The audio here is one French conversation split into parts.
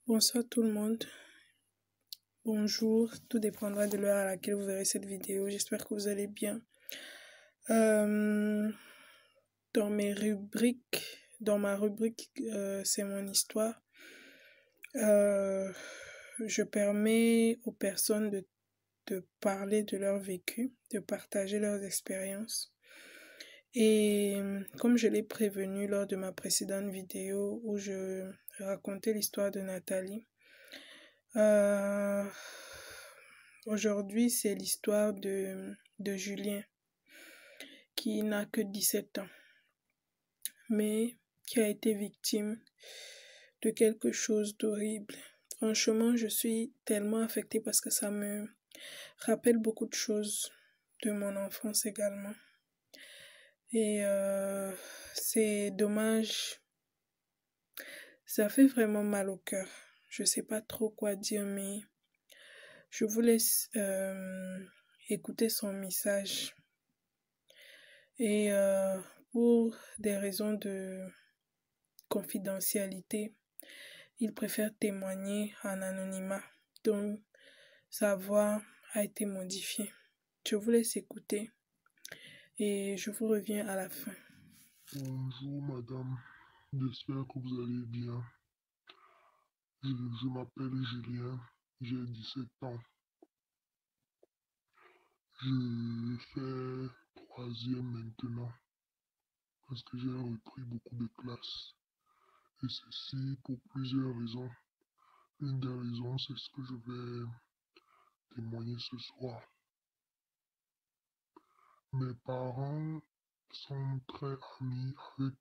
Bonsoir tout le monde, bonjour, tout dépendra de l'heure à laquelle vous verrez cette vidéo, j'espère que vous allez bien. Dans ma rubrique c'est mon histoire, je permets aux personnes de parler de leur vécu, de partager leurs expériences. Et comme je l'ai prévenu lors de ma précédente vidéo où je racontais l'histoire de Nathalie, aujourd'hui c'est l'histoire de Julien qui n'a que 17 ans mais qui a été victime de quelque chose d'horrible. Franchement, je suis tellement affectée parce que ça me rappelle beaucoup de choses de mon enfance également. Et c'est dommage, ça fait vraiment mal au cœur. Je sais pas trop quoi dire, mais je vous laisse écouter son message. Et pour des raisons de confidentialité, il préfère témoigner en anonymat. Donc, sa voix a été modifiée. Je vous laisse écouter et je vous reviens à la fin. Bonjour madame, j'espère que vous allez bien. Je m'appelle Julien, j'ai 17 ans. Je fais troisième maintenant parce que j'ai repris beaucoup de classes. Et ceci pour plusieurs raisons. Une des raisons, c'est ce que je vais témoigner ce soir. Mes parents sont très amis avec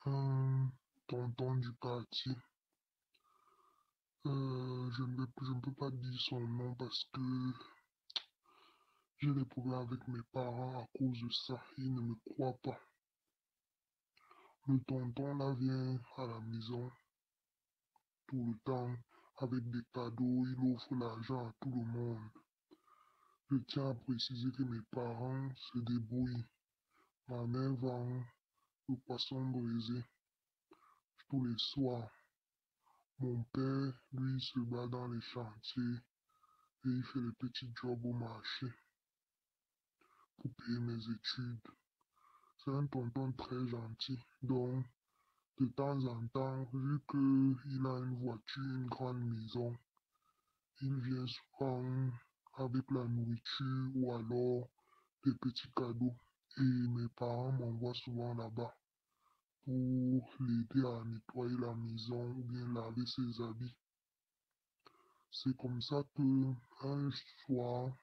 un tonton du quartier. Je ne peux pas dire son nom parce que j'ai des problèmes avec mes parents à cause de ça. Ils ne me croient pas. Le tonton là vient à la maison tout le temps avec des cadeaux. Il offre l'argent à tout le monde. Je tiens à préciser que mes parents se débrouillent. Ma mère vend le poisson brisé tous les soirs. Mon père, lui, se bat dans les chantiers et il fait des petits jobs au marché pour payer mes études. C'est un tonton très gentil. Donc, de temps en temps, vu qu'il a une voiture, une grande maison, il vient souvent avec la nourriture ou alors des petits cadeaux. Et mes parents m'envoient souvent là-bas pour l'aider à nettoyer la maison ou bien laver ses habits. C'est comme ça que un soir,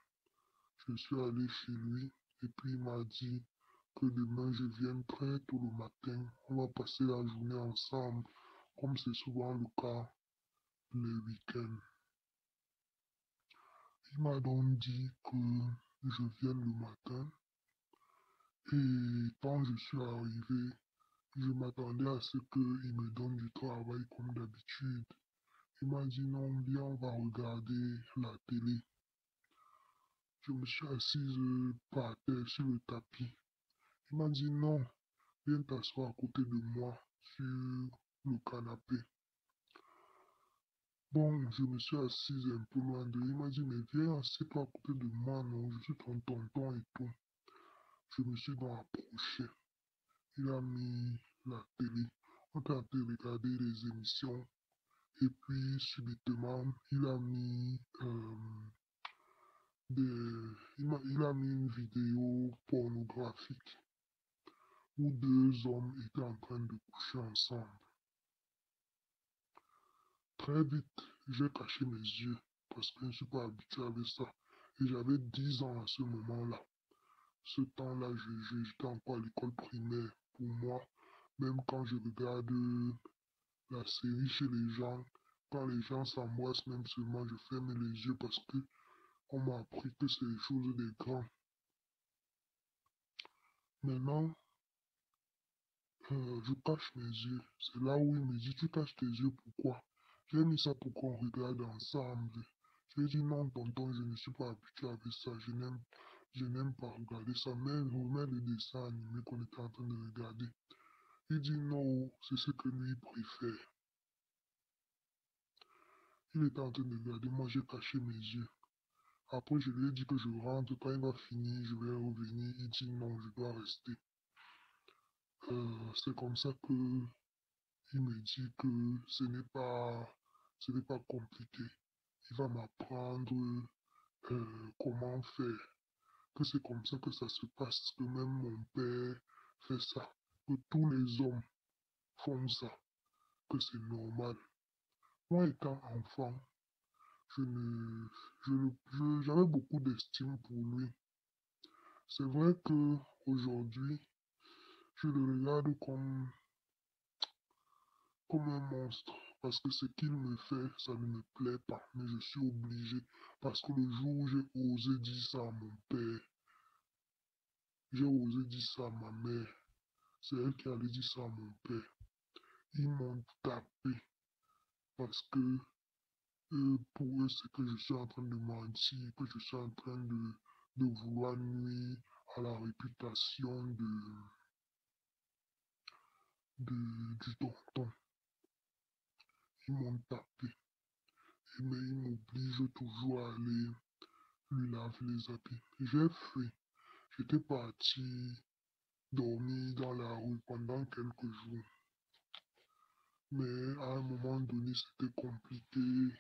je suis allé chez lui et puis il m'a dit que demain je vienne très tôt le matin. On va passer la journée ensemble, comme c'est souvent le cas les week-ends. Il m'a donc dit que je vienne le matin et quand je suis arrivé, je m'attendais à ce qu'il me donne du travail comme d'habitude. Il m'a dit non, viens, on va regarder la télé. Je me suis assise par terre sur le tapis. Il m'a dit non, viens t'asseoir à côté de moi sur le canapé. Bon, je me suis assise un peu loin de lui. Il m'a dit, mais viens, assieds-toi à côté de moi, non, je suis ton tonton et tout. Je me suis donc approché. Il a mis la télé. On a été regarder les émissions. Et puis, subitement, il a mis il a mis une vidéo pornographique où deux hommes étaient en train de coucher ensemble. Très vite, j'ai caché mes yeux parce que je ne suis pas habitué avec ça. Et j'avais 10 ans à ce moment-là. Ce temps-là, j'étais encore à l'école primaire. Pour moi, même quand je regarde la série chez les gens, quand les gens s'embrassent, même seulement, je ferme les yeux parce que on m'a appris que c'est les choses des grands. Maintenant, je cache mes yeux. C'est là où il me dit, tu caches tes yeux, pourquoi? J'ai mis ça pour qu'on regarde ensemble. Je lui ai dit non, tonton, je ne suis pas habitué avec ça. Je n'aime pas regarder ça. Mais remets le dessin animé qu'on était en train de regarder. Il dit non, c'est ce que lui préfère. Il était en train de regarder, moi j'ai caché mes yeux. Après, je lui ai dit que je rentre, quand il va finir, je vais revenir. Il dit non, je dois rester. C'est comme ça que il me dit que ce n'est pas compliqué. Il va m'apprendre comment faire. Que c'est comme ça que ça se passe, que même mon père fait ça, que tous les hommes font ça, que c'est normal. Moi, étant enfant, je ne, j'avais beaucoup d'estime pour lui. C'est vrai que aujourd'hui, je le regarde comme un monstre, parce que ce qu'il me fait, ça ne me plaît pas, mais je suis obligé, parce que le jour où j'ai osé dire ça à mon père, j'ai osé dire ça à ma mère, c'est elle qui allait dire ça à mon père. Ils m'ont tapé, parce que pour eux, c'est que je suis en train de mentir, que je suis en train de vouloir nuire à la réputation du tonton. Ils m'ont tapé, mais ils m'obligent toujours à aller lui laver les habits. J'ai fait, j'étais parti dormir dans la rue pendant quelques jours, mais à un moment donné, c'était compliqué.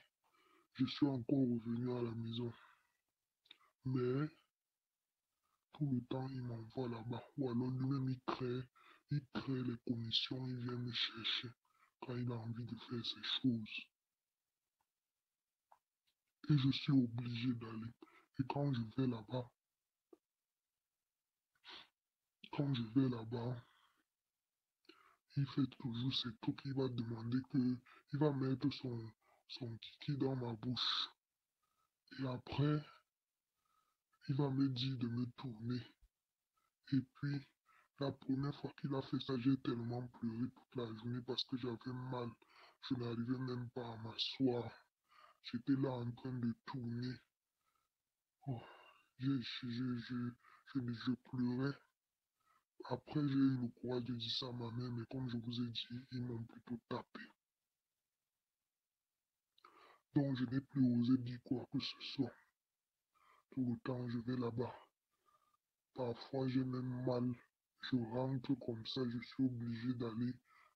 Je suis encore revenu à la maison, mais tout le temps, il m'envoie là-bas. Ou alors lui-même, il crée les commissions, il vient me chercher quand il a envie de faire ces choses. Et je suis obligé d'aller. Et quand je vais là-bas, il fait toujours ces trucs, il va demander il va mettre son kiki dans ma bouche. Et après, il va me dire de me tourner. Et puis, la première fois qu'il a fait ça, j'ai tellement pleuré toute la journée parce que j'avais mal. Je n'arrivais même pas à m'asseoir. J'étais là en train de tourner. Oh, je pleurais. Après, j'ai eu le courage de dire ça à ma mère, mais comme je vous ai dit, ils m'ont plutôt tapé. Donc, je n'ai plus osé dire quoi que ce soit. Tout le temps, je vais là-bas. Parfois, j'ai même mal. Je rentre comme ça, je suis obligé d'aller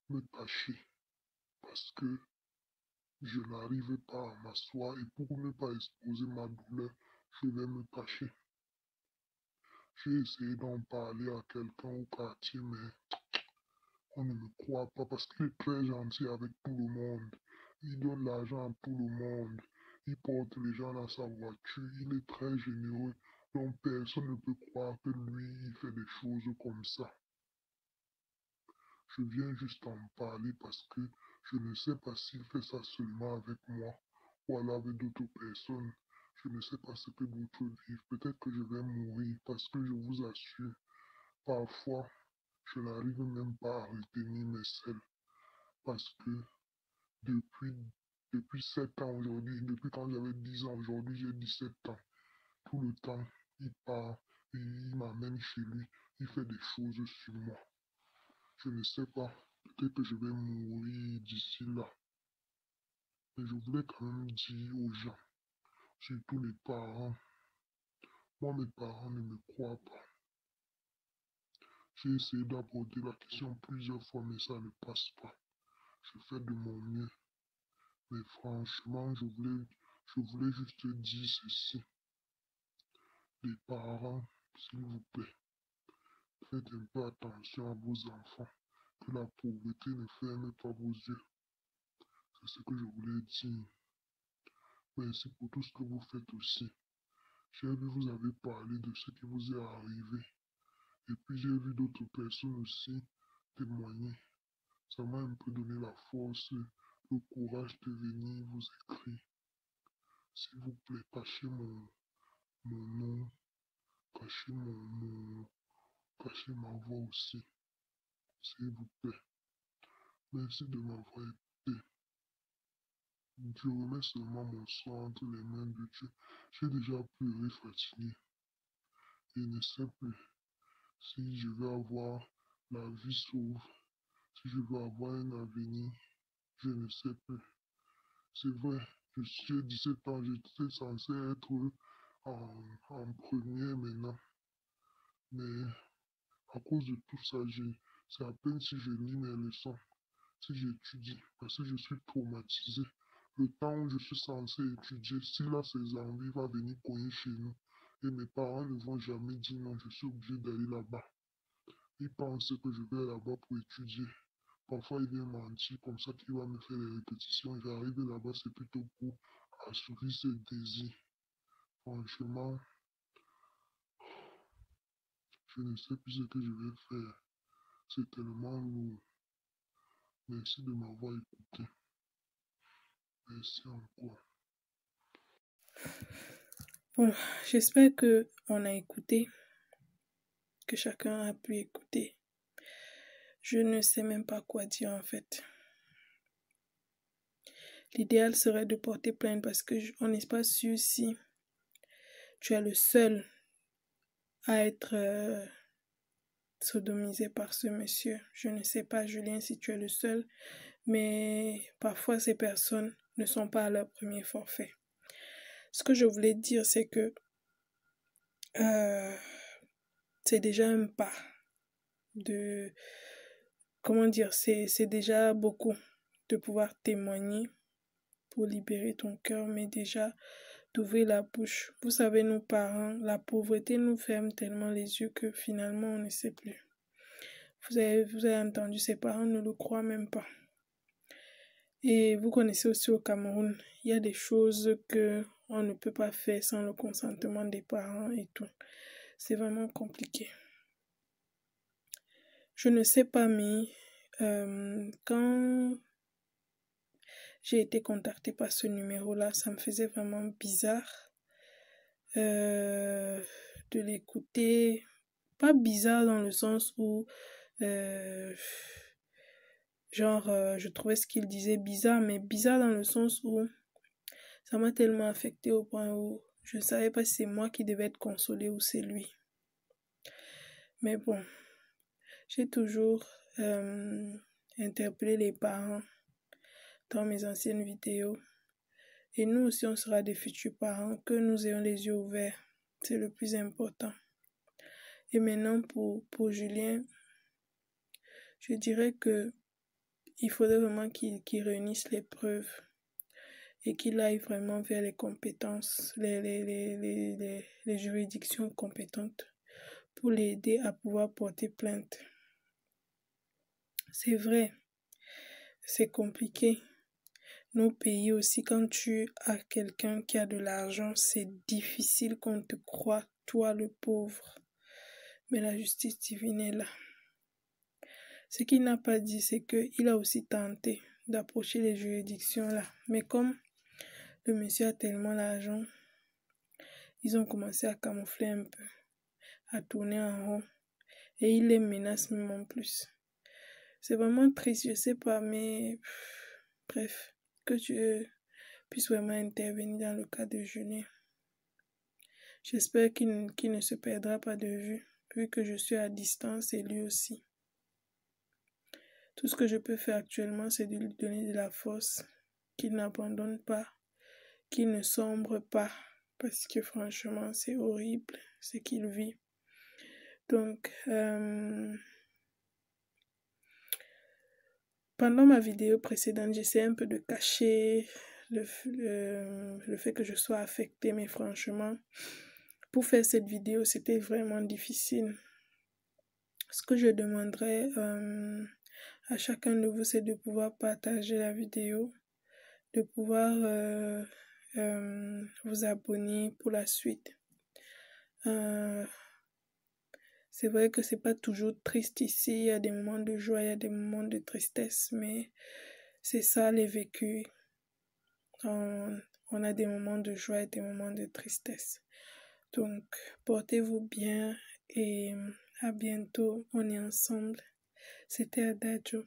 me cacher parce que je n'arrive pas à m'asseoir et pour ne pas exposer ma douleur, je vais me cacher. J'ai essayé d'en parler à quelqu'un au quartier, mais on ne me croit pas parce qu'il est très gentil avec tout le monde. Il donne l'argent à tout le monde. Il porte les gens dans sa voiture. Il est très généreux. Donc personne ne peut croire que lui, il fait des choses comme ça. Je viens juste en parler parce que je ne sais pas s'il fait ça seulement avec moi ou alors avec d'autres personnes. Je ne sais pas ce que d'autres vivent. Peut-être que je vais mourir parce que je vous assure, parfois, je n'arrive même pas à retenir mes selles parce que depuis, depuis 7 ans aujourd'hui, depuis quand j'avais 10 ans, aujourd'hui j'ai 17 ans, tout le temps, il part, il m'amène chez lui, il fait des choses sur moi. Je ne sais pas, peut-être que je vais mourir d'ici là. Mais je voulais quand même dire aux gens, surtout les parents, moi mes parents ne me croient pas. J'ai essayé d'aborder la question plusieurs fois, mais ça ne passe pas. Je fais de mon mieux. Mais franchement, je voulais juste dire ceci. Les parents, s'il vous plaît, faites un peu attention à vos enfants. Que la pauvreté ne ferme pas vos yeux. C'est ce que je voulais dire. Merci pour tout ce que vous faites aussi. J'ai vu vous avez parlé de ce qui vous est arrivé. Et puis j'ai vu d'autres personnes aussi témoigner. Ça m'a un peu donné la force, le courage de venir vous écrire. S'il vous plaît, mon nom, cachez cachez ma voix aussi. S'il vous plaît. Merci de m'avoir écouté. Je remets seulement mon sang entre les mains de Dieu. J'ai déjà pleuré fatigué. Je ne sais plus si je vais avoir la vie sauve, si je vais avoir un avenir. Je ne sais plus. C'est vrai, J'ai 17 ans, j'étais censé être en première maintenant. Mais à cause de tout ça, c'est à peine si je lis mes leçons, si j'étudie, parce que je suis traumatisé. Le temps où je suis censé étudier, s'il a ses envies, il va venir cogner chez nous. Et mes parents ne vont jamais dire non, je suis obligé d'aller là-bas. Ils pensent que je vais là-bas pour étudier. Parfois, il vient mentir comme ça qu'il va me faire des répétitions. J'arrive là-bas, c'est plutôt pour assurer ses désirs. Franchement, je ne sais plus ce que je vais faire. C'est tellement lourd. Merci de m'avoir écouté. Merci encore. Bon, j'espère que on a écouté, que chacun a pu écouter. Je ne sais même pas quoi dire en fait. L'idéal serait de porter plainte parce que on n'est pas sûr si tu es le seul à être sodomisé par ce monsieur. Je ne sais pas, Julien, si tu es le seul, mais parfois ces personnes ne sont pas à leur premier forfait. Ce que je voulais dire, c'est que c'est déjà un pas de... Comment dire, c'est déjà beaucoup de pouvoir témoigner pour libérer ton cœur, mais déjà d'ouvrir la bouche. Vous savez, nos parents, la pauvreté nous ferme tellement les yeux que finalement on ne sait plus. Vous avez entendu, ses parents ne le croient même pas. Et vous connaissez aussi au Cameroun, il y a des choses que on ne peut pas faire sans le consentement des parents et tout. C'est vraiment compliqué. Je ne sais pas, mais quand j'ai été contactée par ce numéro-là, ça me faisait vraiment bizarre de l'écouter. Pas bizarre dans le sens où je trouvais ce qu'il disait bizarre, mais bizarre dans le sens où ça m'a tellement affecté au point où je ne savais pas si c'est moi qui devais être consolée ou c'est lui. Mais bon, j'ai toujours interpellé les parents dans mes anciennes vidéos. Et nous aussi, on sera des futurs parents, que nous ayons les yeux ouverts. C'est le plus important. Et maintenant, pour Julien, je dirais que il faudrait vraiment qu'il réunisse les preuves et qu'il aille vraiment vers les compétences, les juridictions compétentes pour l'aider à pouvoir porter plainte. C'est vrai, c'est compliqué. Nos pays aussi, quand tu as quelqu'un qui a de l'argent, c'est difficile qu'on te croie, toi le pauvre. Mais la justice divine est là. Ce qu'il n'a pas dit, c'est qu'il a aussi tenté d'approcher les juridictions là. Mais comme le monsieur a tellement d'argent, ils ont commencé à camoufler un peu, à tourner en rond. Et il les menace même en plus. C'est vraiment triste, je sais pas, mais bref, que Dieu puisse vraiment intervenir dans le cas de Julien. J'espère qu'il ne se perdra pas de vue, vu que je suis à distance et lui aussi. Tout ce que je peux faire actuellement, c'est de lui donner de la force, qu'il n'abandonne pas, qu'il ne sombre pas, parce que franchement, c'est horrible ce qu'il vit. Donc, pendant ma vidéo précédente, j'essaie un peu de cacher le fait que je sois affectée, mais franchement, pour faire cette vidéo, c'était vraiment difficile. Ce que je demanderais à chacun de vous, c'est de pouvoir partager la vidéo, de pouvoir vous abonner pour la suite. C'est vrai que c'est pas toujours triste ici, il y a des moments de joie, il y a des moments de tristesse, mais c'est ça les vécus. On a des moments de joie et des moments de tristesse. Donc, portez-vous bien et à bientôt, on est ensemble. C'était Adagio.